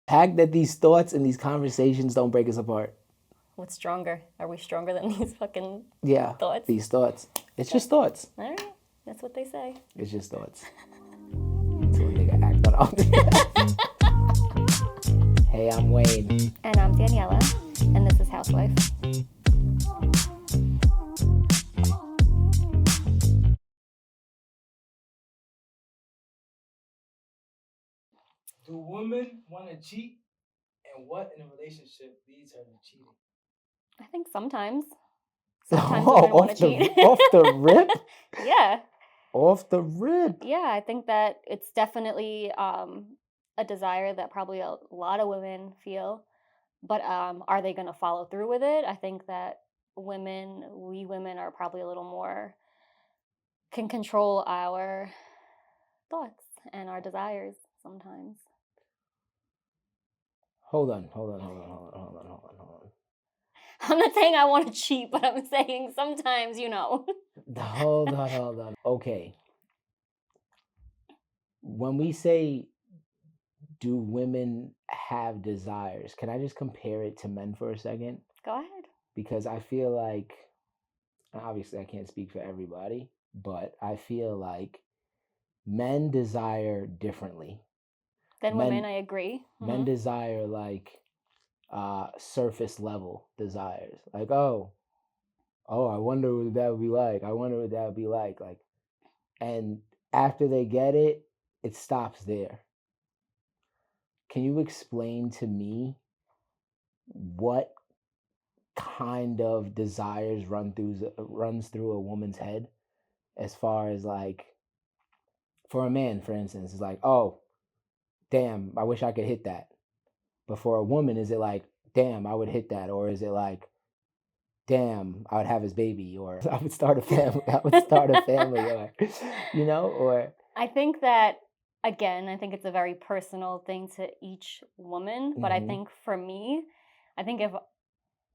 Fact that these thoughts and these conversations don't break us apart. What's stronger? Are we stronger than these fucking thoughts? These thoughts. It's just thoughts. All right, that's what they say. It's just thoughts. That's what nigga act on. Hey, I'm Wayne. And I'm Daniela, and this is Houxwife. Do women want to cheat? And what in a relationship leads her to cheating? I think sometimes. Sometimes women want to cheat. Off the rip? Yeah. Off the rip? Yeah, I think that it's definitely a desire that probably a lot of women feel. But are they going to follow through with it? I think that we women are probably a little more, can control our thoughts and our desires sometimes. Hold on. I'm not saying I want to cheat, but I'm saying sometimes, Hold on. Okay. When we say, do women have desires? Can I just compare it to men for a second? Go ahead. Because I feel like, obviously I can't speak for everybody, but I feel like men desire differently. Than women, I agree. Men desire like surface level desires. Like, oh, I wonder what that would be like. Like, and after they get it, it stops there. Can you explain to me what kind of desires runs through a woman's head, as far as like, for a man, for instance, it's like, oh, damn, I wish I could hit that. But for a woman, is it like, damn, I would hit that, or is it like, damn, I would have his baby, or I would start a family, or or I think that, again, I think it's a very personal thing to each woman, but I think for me, I think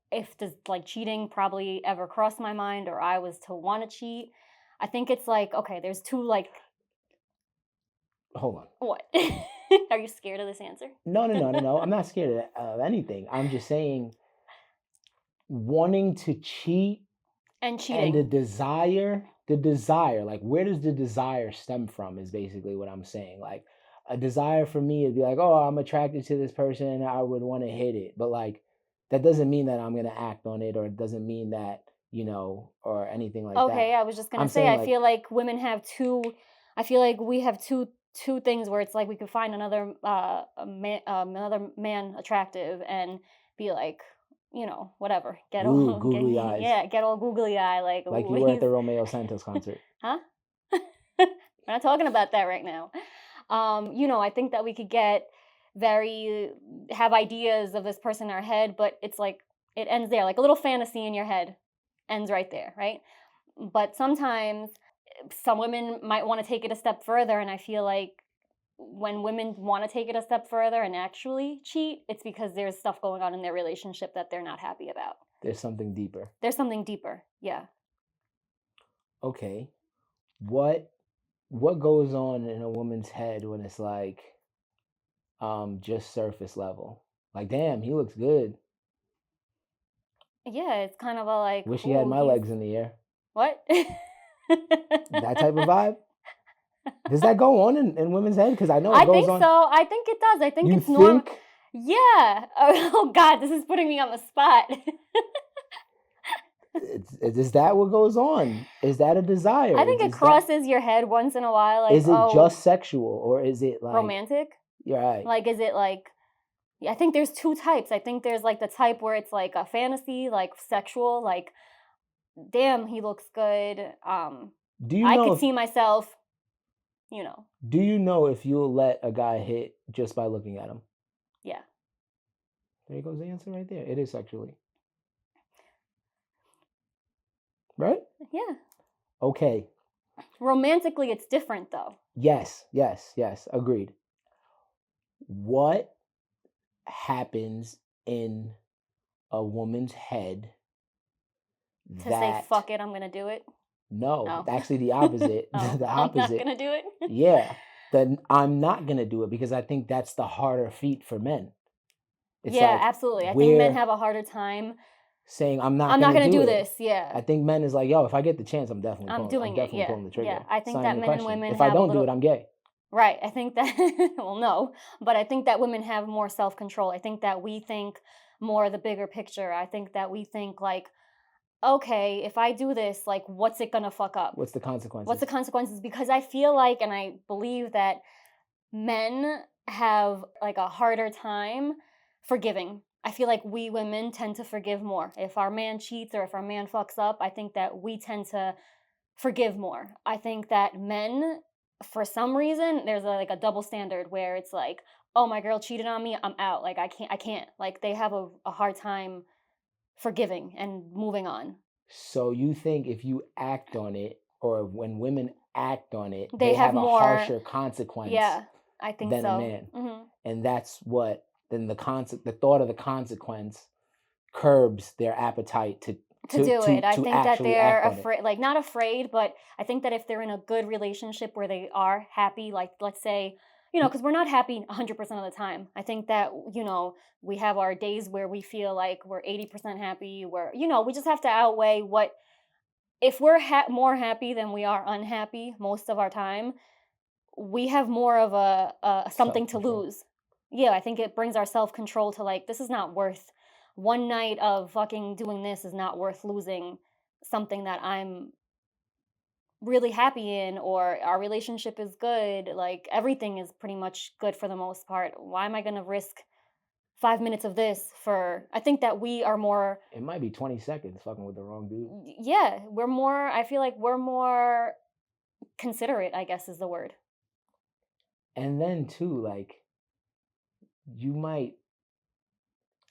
if does like cheating probably ever crossed my mind, or I was to want to cheat, I think it's like, okay, there's two, like, hold on. What? Are you scared of this answer? No. I'm not scared of anything. I'm just saying, wanting to cheat and cheating, and the desire, like, where does the desire stem from is basically what I'm saying. Like, a desire for me would be like, oh, I'm attracted to this person and I would want to hit it. But like, that doesn't mean that I'm going to act on it, or it doesn't mean that, or anything like that. Okay, I was just going to say, I feel like women have I feel like we have two things where it's like we could find another man attractive and be like, whatever, get all googly eyes. Yeah, get all googly eye, like you were at the Romeo Santos concert. Huh? We're not talking about that right now. I think that we could have ideas of this person in our head, but it's like it ends there, like a little fantasy in your head ends right there, right? But sometimes some women might want to take it a step further, and I feel like when women want to take it a step further and actually cheat, it's because there's stuff going on in their relationship that they're not happy about. There's something deeper. Yeah. Okay. What goes on in a woman's head when it's like just surface level? Like, damn, he looks good. Yeah, it's kind of a like, wish he had my legs in the air. What? That type of vibe? Does that go on in women's head? Because I know it goes on. I think so. I think it does. I think it's normal. Yeah. Oh God, this is putting me on the spot. Is that what goes on? Is that a desire? I think it crosses your head once in a while. Like, is it just sexual, or is it like romantic? You're right. Like, is it like? I think there's two types. I think there's like the type where it's like a fantasy, like sexual, like, damn, he looks good. Do you know? I could see myself. Do you know if you'll let a guy hit just by looking at him? Yeah. There goes the answer right there. It is sexually. Right? Yeah. Okay. Romantically, it's different though. Yes. Agreed. What happens in a woman's head to say, fuck it, I'm going to do it? No, actually the opposite. The opposite. I'm not going to do it? Yeah. Then I'm not going to do it, because I think that's the harder feat for men. It's Yeah, like absolutely. I think men we're have a harder time. saying I'm not I'm not gonna gonna do do it. this. Yeah, I think men is like, yo, if I get the chance, I'm I'm doing it. definitely Yeah, pulling the yeah. trigger. I It's think not that even a men and question. women If I have a don't do little it, I'm gay. right. I think that well, no, but I think that women have more self control. I think that we think more the bigger picture. I think that we think like, okay, if I do this, like, what's it gonna fuck up? What's the What's the consequences? consequences? Because I feel like, and I believe that men have like a harder time forgiving. I feel like we women tend to forgive more. If our man cheats or if our man fucks up, I think that we tend to forgive more. I think that men, for some reason, there's like a double standard where it's like, oh, my girl cheated on me, I'm out. Like I can't. Like they have a hard time forgiving and moving on. So you think if you act on it, or when women act on it, They they have have a more, harsher consequence yeah, I think than a so. man, Hmm. and that's what then the thought of the consequence curbs their appetite to To do it. I to think that actually they're act on it. afraid, like not afraid, but I think that if they're in a good relationship where they are happy, like let's say, because we're not happy 100% of the time. I think that, we have our days where we feel like we're 80% happy, where, we just have to outweigh what, if we're more happy than we are unhappy most of our time, we have more of a something to Self-control. lose. Yeah, I think it brings our self control to like, this is not worth one night of fucking doing this is not worth losing something that I'm really happy in, or our relationship is good. Like everything is pretty much good for the most part. Why am I going to risk 5 minutes of this for? I think that we are more, It might be 20 seconds fucking with the wrong dude. yeah, we're more, I feel like we're more considerate, I guess is the word. And then too, like, you might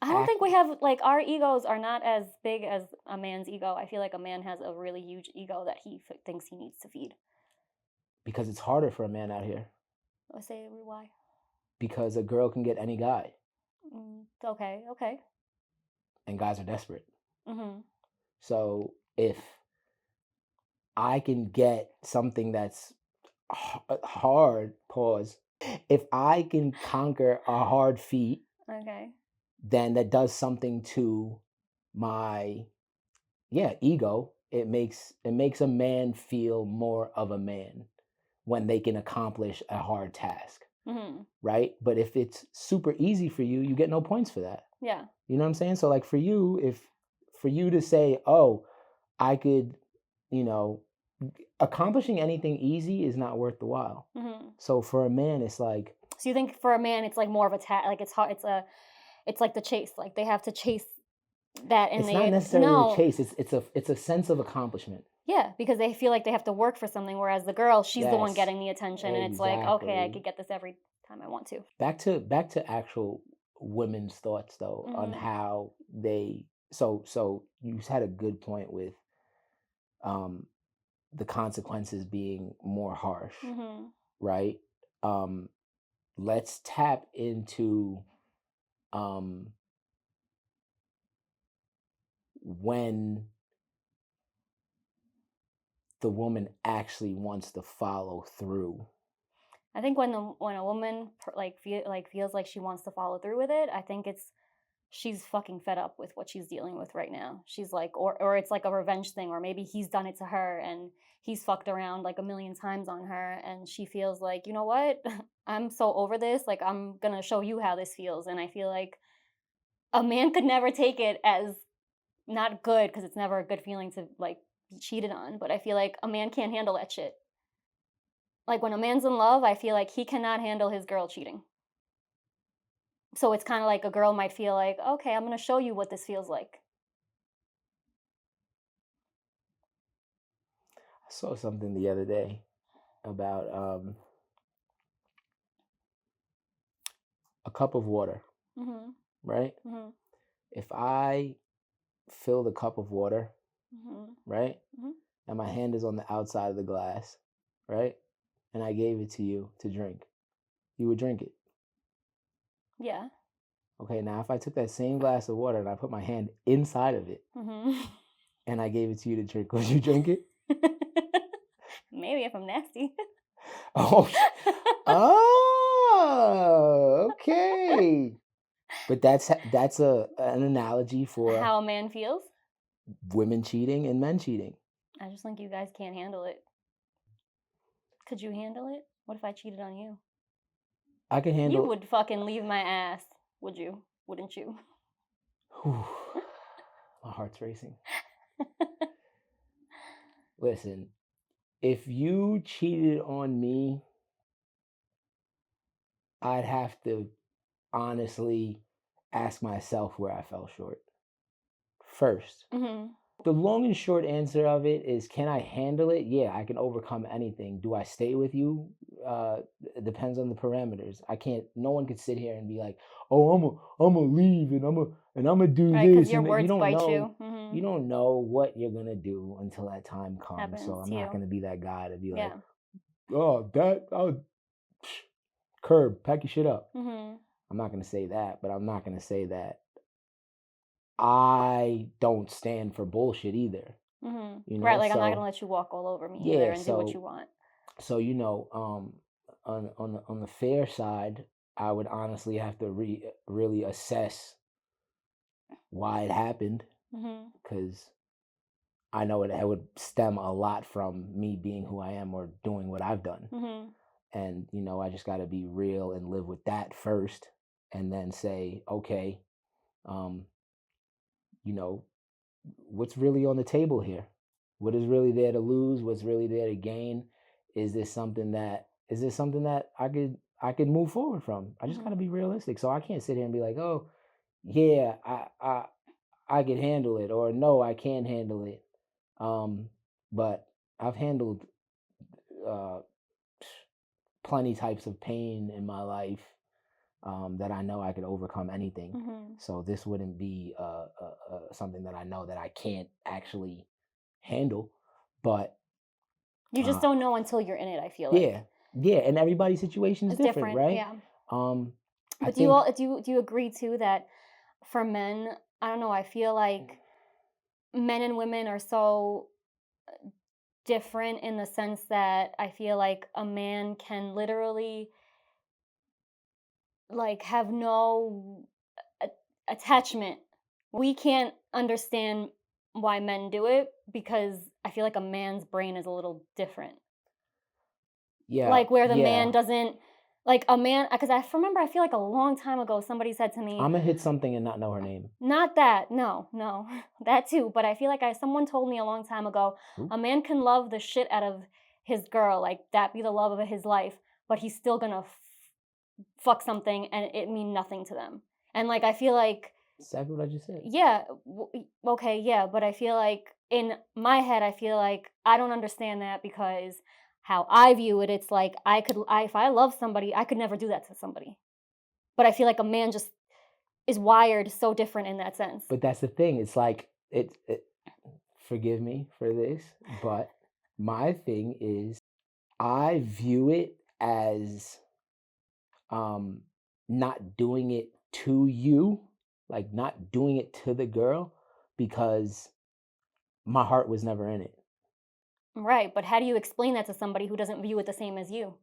I don't act think we have like, our egos are not as big as a man's ego. I feel like a man has a really huge ego that he thinks he needs to feed. because it's harder for a man out here. Let's say why. Because a girl can get any guy, Okay, okay. and guys are desperate. Mhm. So if I can get something that's hard, pause. If I can conquer a hard feat, Okay. then that does something to my ego. It makes a man feel more of a man when they can accomplish a hard task, Mhm. right? But if it's super easy for you, you get no points for that. Yeah. You know what I'm saying? So like for you, if for you to say, "Oh, I could," you know, accomplishing anything easy is not worth the while. Mhm. So for a man, it's like So you think for a man it's like more of a like it's hard, it's like the chase. Like they have to chase that, and it's not they necessarily a no. chase. It's a sense of accomplishment. Yeah, because they feel like they have to work for something, whereas the girl, she's the one Yes, getting the attention, and it's like, okay, I exactly. could get this every time I want to. Back to actual women's thoughts though on Mhm. how they. So you had a good point with um the consequences being more harsh, Mhm. right? Um, let's tap into um when the woman actually wants to follow through. I think when a woman feels like she wants to follow through with it, I think it's she's fucking fed up with what she's dealing with right now. She's like, or it's like a revenge thing, or maybe he's done it to her and he's fucked around like a million times on her, and she feels like, you know what, I'm so over this. Like I'm gonna show you how this feels, and I feel like a man could never take it as not good because it's never a good feeling to like be cheated on. But I feel like a man can't handle that shit. Like when a man's in love, I feel like he cannot handle his girl cheating. So it's kind of like a girl might feel like, okay, I'm going to show you what this feels like. I saw something the other day about a cup of water, Mhm. right? Mhm. If I fill the cup of water, Mhm. right, Mhm. and my hand is on the outside of the glass, right, and I gave it to you to drink, you would drink it. Yeah. Okay, now if I took that same glass of water and I put my hand inside of it Mhm. and I gave it to you to drink, would you drink it? Maybe if I'm nasty. Oh, oh, okay. But that's an analogy for How a man feels. women cheating and men cheating. I just think you guys can't handle it. Could you handle it? What if I cheated on you? I can You handle. would fucking leave my ass, would you? Wouldn't you? Whew, my heart's racing. Listen, if you cheated on me, I'd have to honestly ask myself where I fell short first. Mm-hmm. The long and short answer of it is, can I handle it? Yeah, I can overcome anything. Do I stay with you? It depends on the parameters. I can't. No one could sit here and be like, "Oh, I'm gonna leave and I'm gonna do Right, because this," your and you words don't bite know. you. Mm-hmm. You don't know what you're gonna do until that time comes. So Happens I'm to not you. gonna be that guy to be like, Yeah. "Oh, that I'll curb, pack your shit up." Mm-hmm. I'm not gonna say that, but I'm not gonna say that I don't stand for bullshit either. Mm-hmm. Right, like I'm not gonna So let you walk all over me either yeah, and do what you want. so on the fair side, I would honestly have to really assess why it happened, Mm-hmm. because I know it would stem a lot from me being who I am or doing what I've done. Mm-hmm. And I just got to be real and live with that first, and then say, okay, um, you know, what's really on the table here? What is really there to lose? What's really there to gain? Is this something that I could move forward from? I just Mm-hmm. gotta be realistic. So I can't sit here and be like, oh yeah, I can handle it, or no, I can't handle it. But I've handled uh plenty types of pain in my life, that I know I could overcome anything. Mm-hmm. So this wouldn't be something that I know that I can't actually handle. But You just uh, don't know until you're in it, I feel yeah, like. yeah, and everybody's situation is It's different, different, right? yeah. Um, I But do you think all do you agree too that for men, I don't know, I feel like men and women are so different in the sense that I feel like a man can literally like have no a- attachment. We can't understand why men do it because I feel like a man's brain is a little different. yeah, Like where the man yeah. doesn't like a man because I remember I feel like a long time ago somebody said to me, I'm gonna hit something and not know her name. not that, no, no, that too, but I feel like someone told me a long time ago, Who? a man can love the shit out of his girl, like that be the love of his life, but he's still gonna fuck something and it mean nothing to them. And like I feel like Exactly what I just said. yeah, okay, yeah, but I feel like in my head I feel like I don't understand that because how I view it it's like if I love somebody, I could never do that to somebody. But I feel like a man just is wired so different in that sense. But that's the thing. It's like it. Forgive me for this, but my thing is, I view it as um not doing it to you, like not doing it to the girl, because my heart was never in it. Right, but how do you explain that to somebody who doesn't view it the same as you?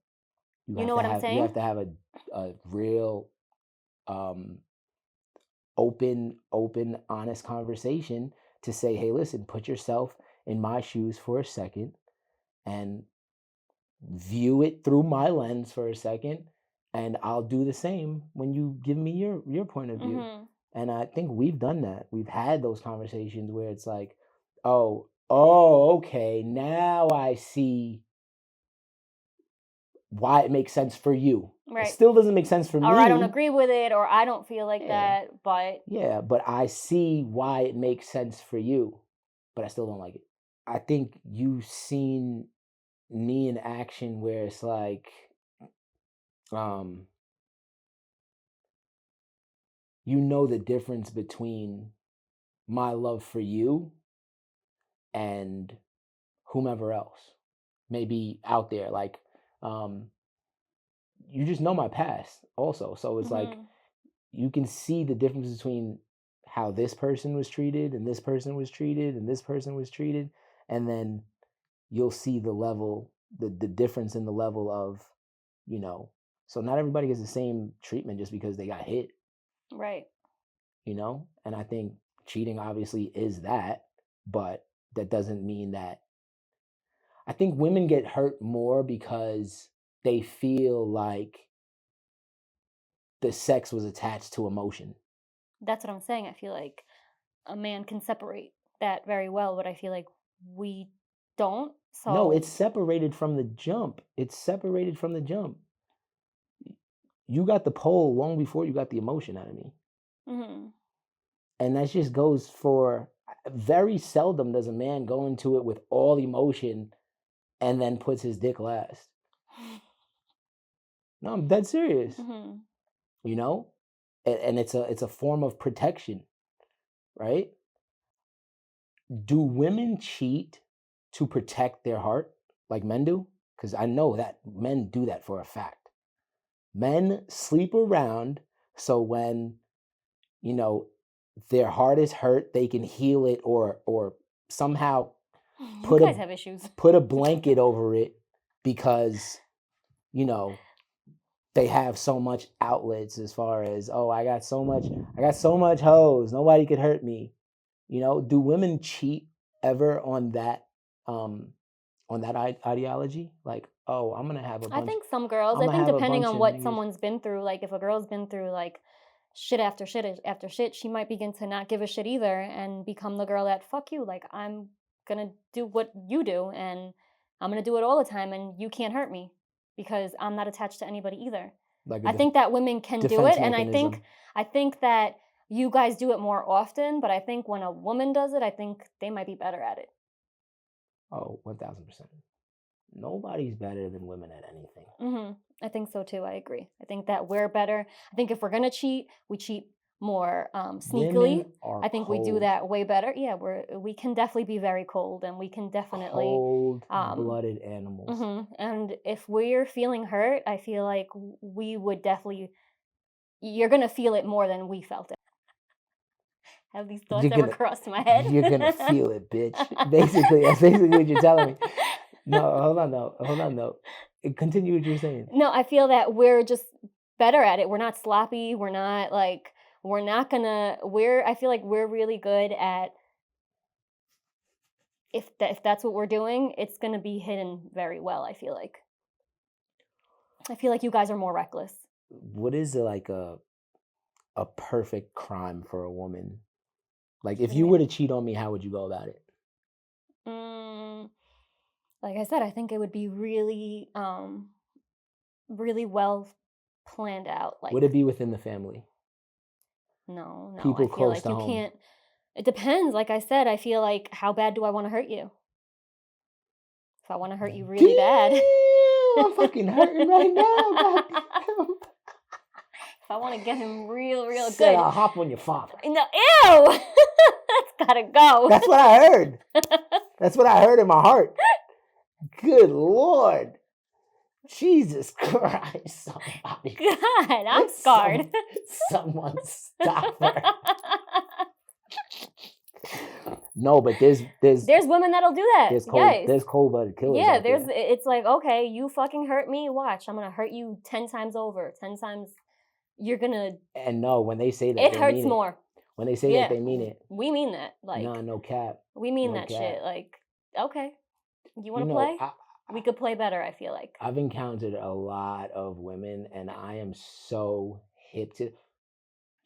You You have know to what I'm have you saying? have to have a real um open honest conversation to say, hey, listen, put yourself in my shoes for a second and view it through my lens for a second, and I'll do the same when you give me your point of view. Mhm. And I think we've done that. We've had those conversations where it's like, oh, okay, now I see why it makes sense for you. It Right. still doesn't make sense for Or I don't me. agree with it or I don't feel like Yeah, that, but yeah, but I see why it makes sense for you, but I still don't like it. I think you've seen me in action where it's like, um the difference between my love for you and whomever else maybe out there. Like, um, you just know my past also. So it's like mhm. you can see the difference between how this person was treated and this person was treated and this person was treated. And then you'll see the difference in the level of, you know, so not everybody gets the same treatment just because they got hit. Right. you know? And I think cheating obviously is that, but that doesn't mean that. I think women get hurt more because they feel like the sex was attached to emotion. That's what I'm saying. I feel like a man can separate that very well, but I feel like we don't. No, So, it's separated from the jump. It's separated from the jump. You got the pole long before you got the emotion out of me. mhm. And that just goes for very seldom does a man go into it with all emotion and then puts his dick last. No, I'm dead serious. Mhm. You know? And it's a form of protection, right? Do women cheat to protect their heart like men do? Because I know that men do that for a fact. Men sleep around so when, you know, their heart is hurt, they can heal it or somehow You put a guys have issues. put a blanket over it because, you know, they have so much outlets as far as, oh, I got so much hose, nobody could hurt me. You know, do women cheat ever um on that ideology? Like, oh, I think some girls, I'm I gonna think have a depending bunch on of what niggas. someone's been through, like if a girl's been through like shit after after shit, she might begin to not give a shit either and become the girl that fuck you. Like I'm gonna do what you do and I'm gonna do it all the time and you can't hurt me because I'm not attached to anybody either. Like a I think that women can do it defense and mechanism. I think that you guys do it more often, but I think when a woman does it, I think they might be better at it. Oh, 1000%. Nobody's better than women at anything. I think so too. I agree. I think that we're better. I think if we're gonna cheat, we cheat more sneakily. Women are I think we do cold, that way better. Yeah, we can definitely be very cold, and we can definitely. cold-blooded animals. And if we're feeling hurt, I feel like we would definitely. You're gonna feel it more than we felt it. Have these thoughts You're ever gonna crossed my head? you're gonna feel it, bitch. Basically, that's basically what you're telling me. No, hold on, no, hold on, no. Continue what you're saying. No, I feel that we're just better at it. We're not sloppy. We're not like we're not gonna. We're. I feel like we're really good at if that's what we're doing, it's gonna be hidden very well. I feel like. I feel like you guys are more reckless. What is like a perfect crime for a woman? Like, if What do you you were mean? to cheat on me, how would you go about it? Mm, like I said, I think it would be really well planned out. Would it Like be within the family? no, I People feel close like to you home? can't. It depends. Like I said, I feel like how bad do I want to hurt you? If I want to hurt you really bad, Damn, I'm if fucking hurting right now. God damn. I want to get him real Said good, I'll hop on your father. no, ew, that's gotta go. That's what I heard. That's what I heard in my heart. Good Lord. Jesus Christ. Somebody. God, I'm scarred. Someone stop her. No, but there's There's women that'll do that. Yes. there's cold-blooded killers Yeah, out there. it's like, okay, you fucking hurt me, watch. I'm gonna hurt you 10 times over. 10 times you're gonna And no, when they say that, it they hurts mean it. more. When they say that, Yeah, they mean it. we mean that. No, Like, no cap. we mean No that cap. shit. Like, okay, you You wanna know, play? We could play better, I feel like. I've encountered a lot of women, and I am so hip to.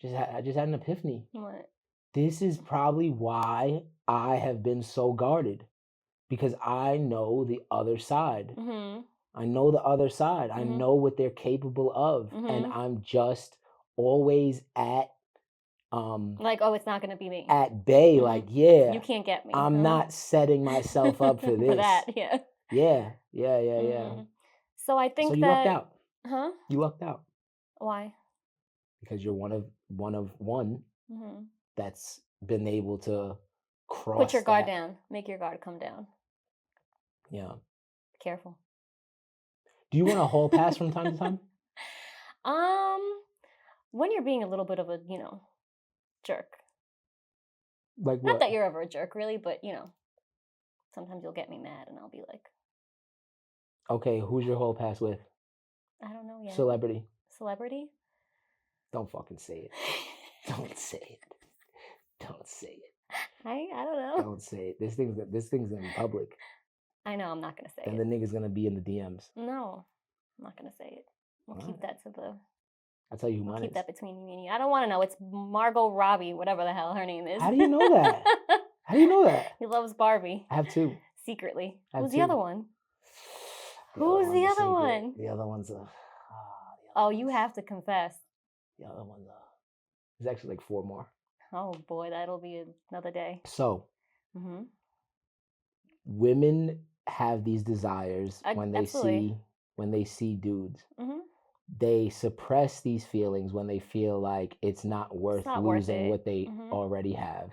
I just had an epiphany. What? This is probably why I have been so guarded, because I know the other side. Mm-hmm. I know the other side. I Mm-hmm. know what they're capable of, and Mm-hmm. I'm just always Like, oh, it's not gonna be me. at bay. Mm-hmm. Like, yeah, You can't get me. I'm not setting myself up for For this. that, yeah. Yeah. Mm-hmm. So I So think you lucked that, out. huh? You lucked out Why? because you're one of one Mm-hmm. that's been able to Put cross your guard that. down. Make your guard come down. Yeah. Careful. Do you want a hall pass from time to time? Um, when you're being a little bit of a, jerk. Like Not what? that you're ever a jerk, really, but sometimes you'll get me mad, and I'll be like, Okay, who's your hall pass with? I don't know yet. Celebrity. Celebrity? Don't fucking say it. Don't say it. Don't say it. I don't know. Don't say it. This thing's gonna be public. I know I'm not gonna say Then it. the nigga's gonna be in the DMs. No, I'm not gonna say it. We'll keep Alright. that to the. I'll tell you who We'll mine keep is. that between me and you. I don't want to know. It's Margot Robbie, whatever the hell her name is. How do you know that? How do you know that? He loves Barbie I have two. secretly. I have Who's the two. other one? The Who's other the one's a other secret. one? The other one's a. Oh, you have to confess. The other one's a. There's actually like 4 more. Oh boy, that'll be another day. So, Mm-hmm. women have these desires when they Absolutely. see dudes. Mm-hmm. They suppress these feelings when they feel like it's not worth not worth losing it. what they Mhm. already have.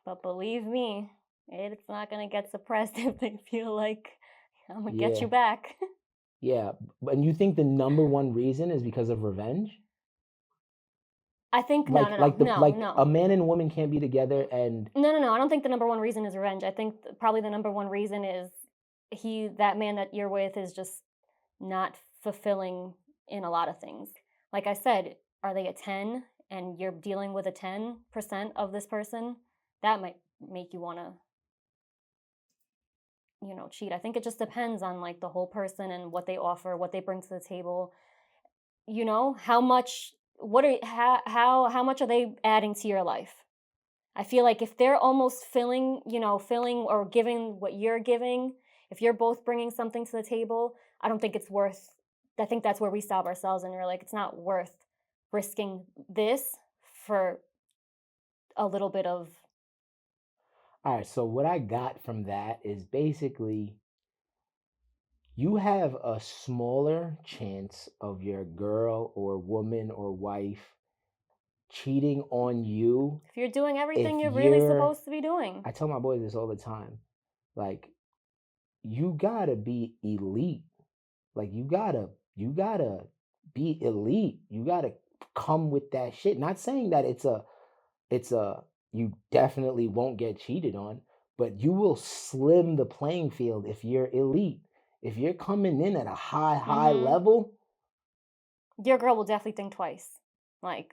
But believe me, it's not gonna get suppressed if they feel like I'm gonna get Yeah. you back. Yeah, and you think the number one reason is because of revenge? I think Like no. a man and woman can't be together and No. I don't think the number one reason is revenge. I think probably the number one reason is that man that you're with is just not fulfilling in a lot of things. Like I said, are they a 10 and you're dealing with a 10% of this person? That might make you want to, cheat. I think it just depends on like the whole person and what they offer, what they bring to the table. How much how much are they adding to your life? I feel like if they're almost filling or giving what you're giving, if you're both bringing something to the table, I don't think it's worth. I think that's where we stop ourselves and we're like, it's not worth risking this for a little bit of. all right, so what I got from that is basically you have a smaller chance of your girl or woman or wife cheating on you. If you're doing everything If you're really you're- supposed to be doing. I tell my boys this all the time. Like, you gotta be elite. Like, you gotta be elite. You gotta come with that shit. Not saying that it's a you definitely won't get cheated on, but you will slim the playing field if you're elite. If you're coming in at a high Mhm. level, Your girl will definitely think twice. Like,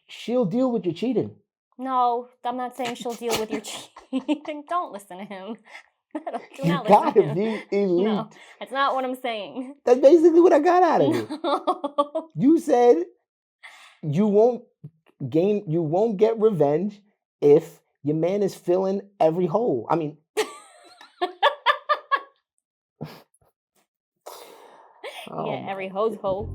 she'll deal with your cheating. no, I'm not saying she'll deal with your cheating. Don't listen to him. Do You not listen to gotta him. be elite. No, that's not what I'm saying. That's basically what I got out of it. No. You said you won't get revenge if your man is filling every hole. I mean, Yeah, every hole.